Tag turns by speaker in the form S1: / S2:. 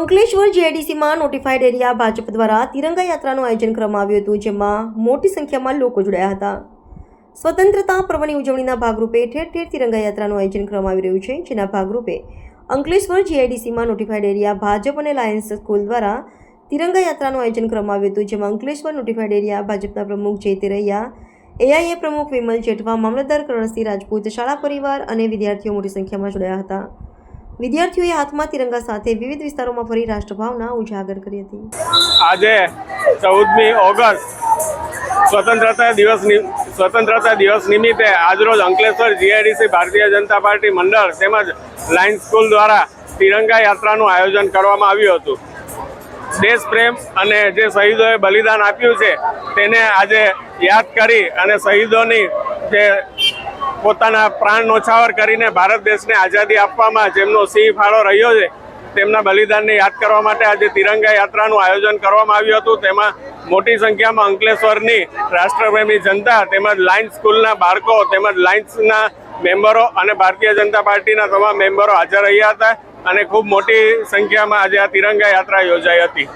S1: Ankleshwar GIDC માં notified area Bhajap દ્વારા તિરંગા યાત્રાનું આયોજન કરવામાં આવ્યું હતું, જેમાં મોટી સંખ્યામાં લોકો જોડાયા હતા। સ્વતંત્રતા પર્વની ઉજવણીના ભાગરૂપે ઠેર ઠેર તિરંગા યાત્રાનું આયોજન કરવામાં આવી રહ્યું છે, જેના ભાગરૂપે અંકલેશ્વર જીઆઈડીસી માં નોટિફાઈડ એરિયા ભાજપ અને લાયન્સ સ્કૂલ દ્વારા તિરંગા યાત્રાનું આયોજન કરવામાં આવ્યું હતું, જેમાં અંકલેશ્વર નોટિફાઈડ એરિયા ભાજપના પ્રમુખ જય તેરૈયા, એઆઈએ પ્રમુખ વિમલ જેઠવા, મામલતદાર કરણસિંહ રાજપૂત, શાળા પરિવાર અને વિદ્યાર્થીઓ મોટી સંખ્યામાં જોડાયા હતા। વિદ્યાર્થીઓએ હાથમાં તિરંગા સાથે વિવિધ વિસ્તારોમાં ફરી રાષ્ટ્રભાવના ઉજાગર કરી હતી।
S2: આજે 14મી ઓગસ્ટ સ્વતંત્રતા દિવસ નિમિત્તે આજરોજ અંકલેશ્વર જીઆઈડીસી ભારતીય જનતા પાર્ટી મંડળ તેમજ લાયન્સ સ્કૂલ દ્વારા તિરંગા યાત્રાનું આયોજન કરવામાં આવ્યું હતું। દેશ પ્રેમ અને જે શહીદોએ બલિદાન આપ્યું છે તેને આજે યાદ કરી અને શહીદોની જે પોતાના પ્રાણ ન્યોછાવર કરીને ભારત દેશને આઝાદી આપવામાં જેમનો સિંહ ફાળો રહ્યો છે તેમના બલિદાનને યાદ કરવા માટે આજે તિરંગા યાત્રાનું આયોજન કરવામાં આવ્યું હતું। તેમાં મોટી સંખ્યામાં અંકલેશ્વરની રાષ્ટ્રપ્રેમી જનતા તેમજ લાયન્સ સ્કૂલના બાળકો તેમજ લાયન્સના મેમ્બરો અને ભારતીય જનતા પાર્ટીના તમામ મેમ્બરો હાજર રહ્યા હતા અને ખૂબ મોટી સંખ્યામાં આજે આ તિરંગા યાત્રા યોજાઈ હતી।